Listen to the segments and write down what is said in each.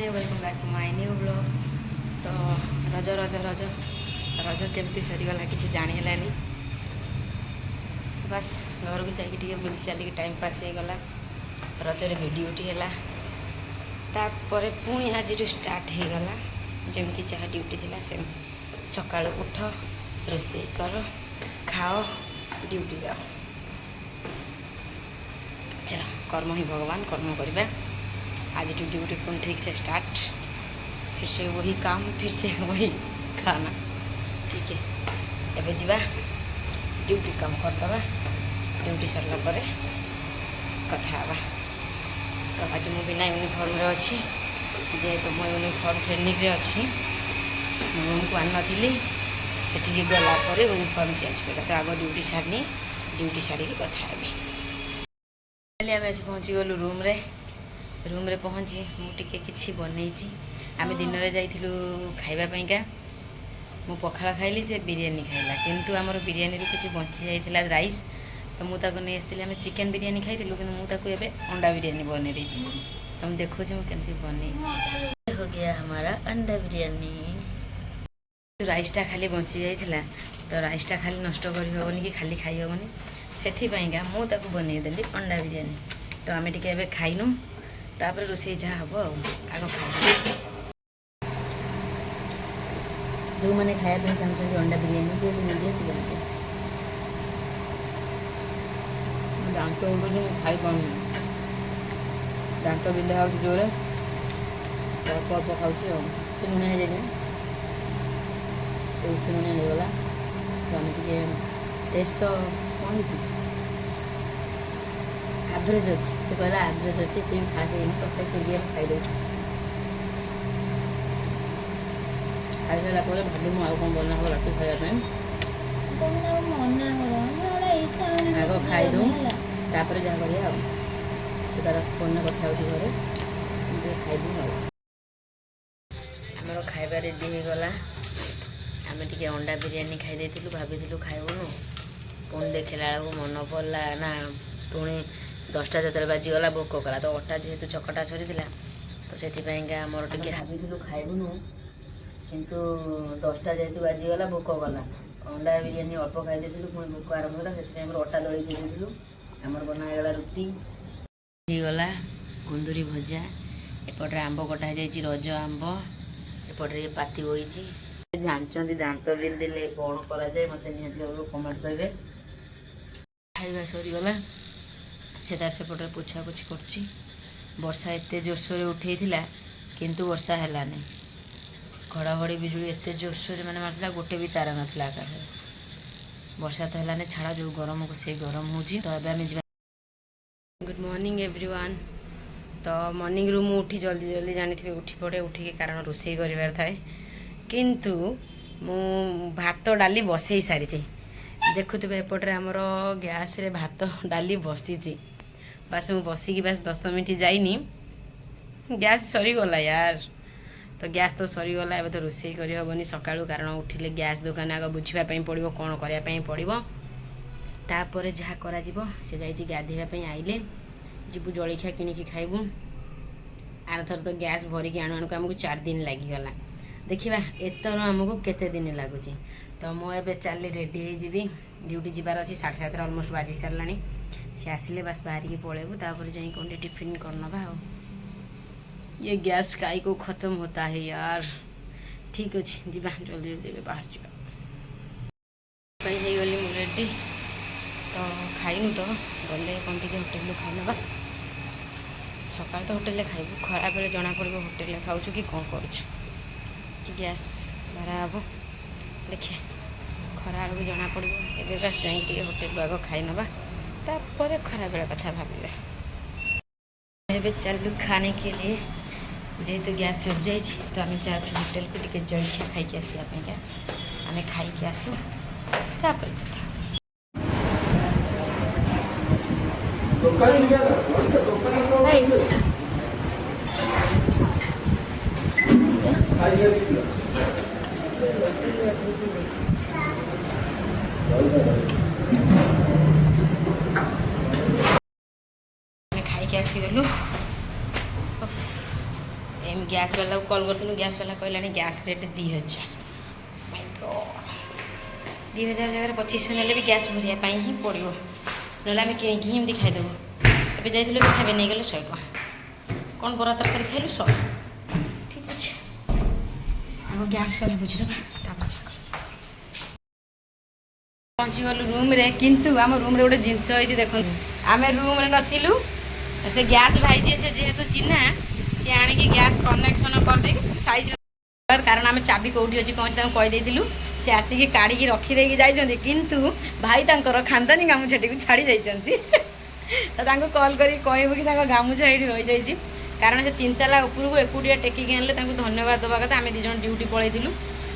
Welcome back to my new blog. तो रज रज रज रज केमती सरीगला किसी जानी बस घर को जाकि बुली चलिए टाइम पास हो गला। रजरे ड्यूटी है तापर पुणी आज स्टार्ट हो गला जमी जहाँ ड्यूटी थी से सका उठ रोसे कर खाओ ड्यूटी जाओ। चलो कर्म ही भगवान कर्म करवा। आज तो ड्यूटी पुणी ठीक से स्टार्ट, फिर से वही काम, फिर से वही खाना। ठीक है एवं जा ड्यूटी काम करदे, ड्यूटी सरला पर कथा हवा। तो आज मु बिना यूनिफॉर्म रे अच्छी जेहेतु मो यूनिफॉर्म ट्रेनिंग रे अच्छी रूम को आनी नी से गलापर यूनिफॉर्म चेंज कर। तो आग ड्यूटी सारनी, ड्यूटी सारी कथा आम आज पहुँची गलु रूम रे पहुँची मुझे किसी बनई आम दिन में जाइलु खावाईका। मु पखाड़ खाइली से बिरियानी खाइला, किंतु आमर बिरियानी किसी बची जाइला राइस। तो मुझे नहीं आसती आम चिकेन बिरियानी खाई कि मुझे अंडा बिरियानी बनई देती। तो मुझे देखो मुझे बन हो गया हमारा अंडा बिरियानी। तो राइसटा खाली बची जाइला, तो राइसटा खाली नष्ट करहबनी कि खाली खाई हेनी, से मुझे बनईदेली अंडा बिरियानी। तो आम टे खाइनु, तापर रोसे जहाँ हम आग खाई। जो मैंने खाया चाहते अंडा बिरियानी जो नहीं आस दांत खाई पाऊँ, दांत बिंधा हो जोर अल्प अल्प खाऊँ। लुणिया हो जाए लुणिया हो गला। तो आम टे टेस्ट तो कौन एवरेज अच्छी, से कहला एवरेज अच्छी तुम खास है तब फिर भी हम खाई खाई सारा भाभी मुझे आउ कौन बना हो रात खाया आग खाई दूँ तापर जहाँ करा तार फोन कथा घरे खाई दूँ। आमर खाଇବା रेडी हो गला। आम टे अंडा बिरियानी खाई देलु, भाभी खाइबुनु पुणी देखला बेलू मन पड़ा ना पुणी 10टा जो बाजीगला भोक कला। तो अटा जेहेतु चकटा सरी तो से आमर टे भाभी खाइबुनु, किंतु 10टा जेहेतु बाजीगला भोक कला। अंडा बिरियानी अल्प खाई देलु पुणी भोक आरंभ होगा, से अटा दली देलु। आमर बनागला रुटी गला, कुंदूरी भजा, एपटे आंब कटा जाइए रज आंब, एपटे पाती बही। जानते दांत बिल देले कौन करा जाए मत निहत कमेंट करेंगे। खाଇବା सरीगला से तार सेपटे पोछापोछि कर। वर्षा एत जोरसोर उठे किंतु वर्षा है, घड़घड़ी बिजुली एत जोरसोर मैंने मारता गोटे भी तारा नाला आकाश। वर्षा तो है छाड़ा जो गरम को से गरम हो। तो आम गुड मॉर्निंग एवरीवन। तो मॉर्निंग रू मुझे जल्दी जल्दी जानी थे उठी पड़े, उठिके कारण रोषे कर थाए, किंतु मु भात डाली बसई सारी। देखुवे एपटे आमर गैस रे भात डाली बसी, बस मु बसिकी बस 10 मिनट जाइनी गैस सरीगला यार। तो गैस तो सरीगला, एवं तो रोषे करहबनी सका, कारण उठिले गैस दुकान आग बुझापी पड़ो कौन करने पड़ो। तापर जहाँ करा से जाइए गाधेवाई आइले जीवु जलखिया किणिकी खाइबू। आर थर तो गैस भरिकी आणु आणु आमको 4 दिन लगिगला। देखा एतर आमको केते दिन लगुच। तो मुझे चली रेडी हो ड्यूटी जीवार अच्छी 7:30 अलमोस्ट बाजी सारा। सी आसिले बस बाहरिकी पलैबू, तापर जाई कौन टिफिन करनबा। ये गैस काई को खत्म होता है यार। ठीक अच्छे जी जल्दी जल्दी बाहर जा गली मु रेडी। तो खाइनु तो गले कौन टे होटेल खाइना। सका तो होटेल खाइबू, खरा बेले जना पड़ो होटेल खाऊ कि कौन करूँ। गैस भरा हम देखिए खरा आड़ जना पड़ो। एवं बस जाइए होटेल आग खाई ना, तापर खरा बेला कथा भाविबा। एबे चलू खाने के लिए, जेहेतु गैस सर जाइए तो आम जाऊँ होटेल को टिके जलखिया खाई आसापा। आम खाई आसू तापर कथा। खाई आसीगलु गैस वाला को कॉल करथिलु गैस वाला कहलानी गैस रेट 2000 माय गॉड 2000 जगह 2500 नेले भी गैस भरिया पाई ही पड़ो ना आम कि हिमती खाईदेबू ଏବେ ଯାଇଥିଲୁ ଖାଇବେ ନେଇଗଲେ 100 ଟଙ୍କା କ'ଣ ବରା ତରକାରୀ ଖାଇଲୁ 100 ଠିକ୍ ଅଛି ଆଗ ଗ୍ୟାସ୍ କଥା ବୁଝିଦେବା ତାପରେ ପହଞ୍ଚିଗଲୁ ରୁମ୍ରେ କିନ୍ତୁ ଆମ ରୁମ୍ରେ ଗୋଟେ ଜିନିଷ ହେଇଛି ଦେଖନ୍ତୁ ଆମେ ରୁମ୍ରେ ନଥିଲୁ ସେ ଗ୍ୟାସ୍ ଭାଇ ଯିଏ ସେ ଯେହେତୁ ଚିହ୍ନା ସେ ଆଣିକି ଗ୍ୟାସ୍ କନେକ୍ସନ୍ କରିଦେଇକି ସାଇଜ୍ କାରଣ ଆମେ ଚାବି କେଉଁଠି ଅଛି କ'ଣ ଅଛି ତାଙ୍କୁ କହିଦେଇଥିଲୁ ସେ ଆସିକି କାଢ଼ିକି ରଖିଦେଇକି ଯାଇଛନ୍ତି କିନ୍ତୁ ଭାଇ ତାଙ୍କର ଖାନଦାନୀ ଗାମୁଛାଟିକୁ ଛାଡ଼ି ଯାଇଛନ୍ତି ତ ତାଙ୍କୁ କଲ୍ କରିକି କହିବୁ କି ତାଙ୍କ ଗାମୁଛା ଏଇଠି ରହିଯାଇଛି କାରଣ ସେ 3 ତାଲା ଉପରକୁ ଏକୁଟିଆ ଟେକିକି ଆଣିଲେ ତାଙ୍କୁ ଧନ୍ୟବାଦ ଦେବା କଥା ଆମେ 2 ଜଣ ଡ୍ୟୁଟି ପଳେଇଥିଲୁ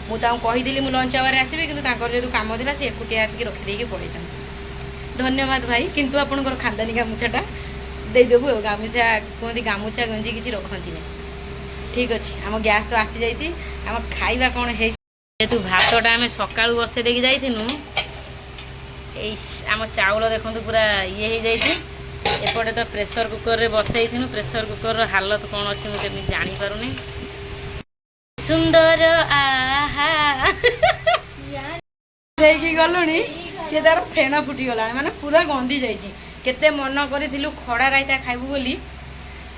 ମୁଁ ତାଙ୍କୁ କହିଥିଲି ମୁଁ ଲଞ୍ଚ ଆୱାରରେ ଆସିବି କିନ୍ତୁ ତାଙ୍କର ଯେହେତୁ କାମ ଥିଲା ସେ ଏକୁଟିଆ ଆସିକି ରଖିଦେଇକି ପଳେଇଛନ୍ତି ଧନ୍ୟବାଦ ଭାଇ କିନ୍ତୁ ଆପଣଙ୍କର ଖାନଦାନୀ ଗାମୁଛାଟା ଦେଇଦେବୁ ଆଉ ଗାମୁଛା କୁହନ୍ତି ଗାମୁଛା ଗଞ୍ଜି କିଛି ରଖନ୍ତିନି ଠିକ୍ ଅଛି ଆମ ଗ୍ୟାସ୍ ତ ଆସିଯାଇଛି ଆମ ଖାଇବା କ'ଣ ହେଇଛି ଯେହେତୁ ଭାତଟା ଆମେ ସକାଳୁ ବସେଇ ଦେଇକି ଯାଇଥିଲୁ ଏଇ ଆମ ଚାଉଳ ଦେଖନ୍ତୁ ପୁରା ଇଏ ହେଇଯାଇଛି ଏପଟେ ତ ପ୍ରେସର କୁକରରେ ବସେଇଥିଲୁ ପ୍ରେସର କୁକରର ହାଲତ କ'ଣ ଅଛି ମୁଁ କେମିତି ଜାଣିପାରୁନି ସୁନ୍ଦର ଆହା ଦେଇକି ଗଲୁଣି ସିଏ ତାର ଫେଣ ଫୁଟିଗଲାଣି ମାନେ ପୁରା ଗନ୍ଧି ଯାଇଛି କେତେ ମନ କରିଥିଲୁ ଖଡ଼ା ରାଇତା ଖାଇବୁ ବୋଲି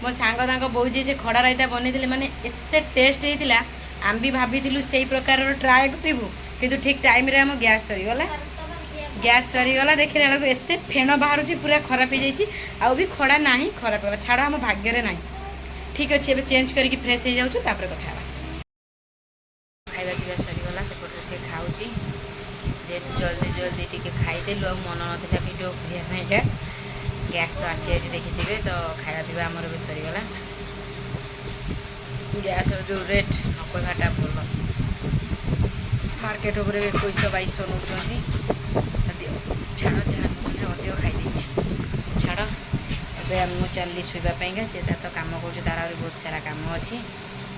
ମୋ ସାଙ୍ଗ ତାଙ୍କ ବୋଉ ଯିଏ ସେ ଖଡ଼ା ରାଇତା ବନେଇଥିଲେ ମାନେ ଏତେ ଟେଷ୍ଟ ହେଇଥିଲା ଆମେ ବି ଭାବିଥିଲୁ ସେଇ ପ୍ରକାରର ଟ୍ରାଏ କରିବୁ କିନ୍ତୁ ଠିକ୍ ଟାଇମ୍ରେ ଆମ ଗ୍ୟାସ୍ ସରିଗଲା ଦେଖିଲା ବେଳକୁ ଏତେ ଫେଣ ବାହାରୁଛି ପୁରା ଖରାପ ହେଇଯାଇଛି ଆଉ ବି ଖଡ଼ା ନାହିଁ ଖରାପ ହେଇଗଲା ଛାଡ଼ ଆମ ଭାଗ୍ୟରେ ନାହିଁ ଠିକ୍ ଅଛି ଏବେ ଚେଞ୍ଜ କରିକି ଫ୍ରେଶ୍ ହେଇଯାଉଛୁ ତାପରେ କଥା ହେବା ଖାଇବା ପିଇବା ସରିଗଲା ସେପଟରେ ସେ ଖାଉଛି ଯେହେତୁ ଜଲ୍ଦି ଟିକେ ଖାଇଦେଲୁ ଆଉ ମନ ନଥିଲା ଭିଡ଼ିଓ ଖୋଜିବା ପାଇଁକା ଗ୍ୟାସ୍ ତ ଆସିଯାଇଛି ଦେଖିଥିବେ ତ ଖାଇବା ପିଇବା ଆମର ବି ସରିଗଲା ଗ୍ୟାସ୍ର ଯେଉଁ ରେଟ୍ ନ କହିବାଟା ଭଲ ମାର୍କେଟ ଉପରେ 2100-2200 ନେଉଛନ୍ତି ଛାଡ଼ ଯାହା ନହେଲେ ଅଧିକ ଖାଇଦେଇଛି ଛାଡ଼ ଏବେ ମୁଁ ଚାଲିଲି ଶୋଇବା ପାଇଁକା ସେ ତାର ତ କାମ କରୁଛି ତାର ଆହୁରି ବହୁତ ସାରା କାମ ଅଛି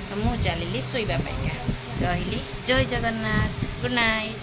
ତ ମୁଁ ଚାଲିଲି ଶୋଇବା ପାଇଁକା ରହିଲି ଜୟ ଜଗନ୍ନାଥ ଗୁଡ୍ ନାଇଟ୍।